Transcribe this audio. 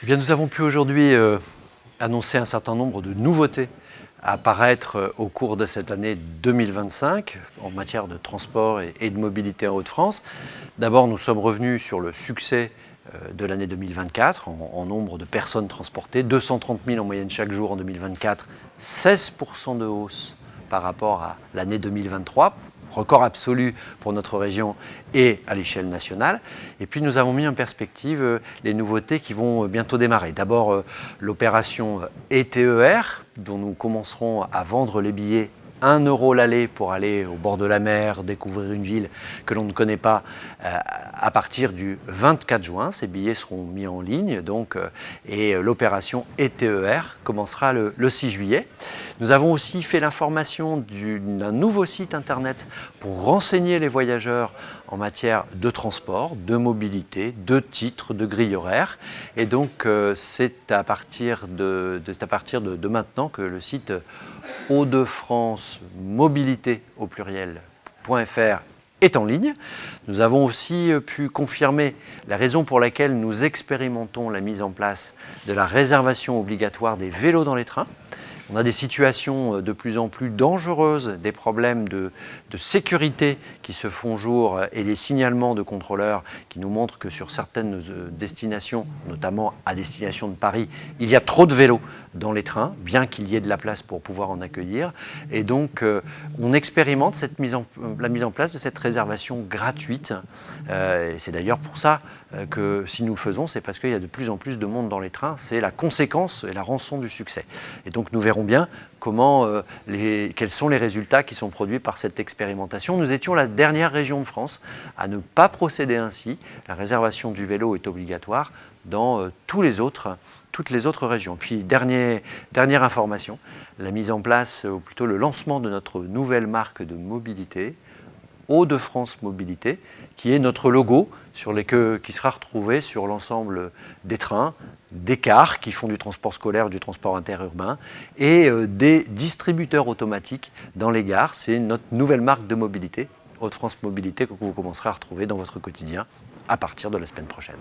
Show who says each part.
Speaker 1: Eh bien, nous avons pu aujourd'hui annoncer un certain nombre de nouveautés à apparaître au cours de cette année 2025 en matière de transport et de mobilité en Hauts-de-France. D'abord, nous sommes revenus sur le succès de l'année 2024 en nombre de personnes transportées, 230 000 en moyenne chaque jour en 2024, 16% de hausse par rapport à l'année 2023. Record absolu pour notre région et à l'échelle nationale. Et puis nous avons mis en perspective les nouveautés qui vont bientôt démarrer. D'abord l'opération ETER, dont nous commencerons à vendre les billets 1 € l'aller pour aller au bord de la mer, découvrir une ville que l'on ne connaît pas à partir du 24 juin. Ces billets seront mis en ligne et l'opération ETER commencera le 6 juillet. Nous avons aussi fait l'information d'un nouveau site internet pour renseigner les voyageurs en matière de transport, de mobilité, de titres, de grilles horaires. Et donc c'est à partir de maintenant que le site Hauts-de-France mobilité au pluriel.fr est en ligne. Nous avons aussi pu confirmer la raison pour laquelle nous expérimentons la mise en place de la réservation obligatoire des vélos dans les trains. On a des situations de plus en plus dangereuses, des problèmes de sécurité qui se font jour et des signalements de contrôleurs qui nous montrent que sur certaines destinations, notamment à destination de Paris, il y a trop de vélos dans les trains, bien qu'il y ait de la place pour pouvoir en accueillir. Et donc, on expérimente la mise en place de cette réservation gratuite. C'est d'ailleurs pour ça que si nous le faisons, c'est parce qu'il y a de plus en plus de monde dans les trains. C'est la conséquence et la rançon du succès. Et donc, nous verrons bien quels sont les résultats qui sont produits par cette expérimentation. Nous étions la dernière région de France à ne pas procéder ainsi. La réservation du vélo est obligatoire dans toutes les autres régions. Puis dernière information, la mise en place, ou plutôt le lancement de notre nouvelle marque de mobilité, Hauts-de-France Mobilité, qui est notre logo qui sera retrouvé sur l'ensemble des trains, des cars qui font du transport scolaire, du transport interurbain et des distributeurs automatiques dans les gares. C'est notre nouvelle marque de mobilité, Hauts-de-France Mobilité, que vous commencerez à retrouver dans votre quotidien à partir de la semaine prochaine.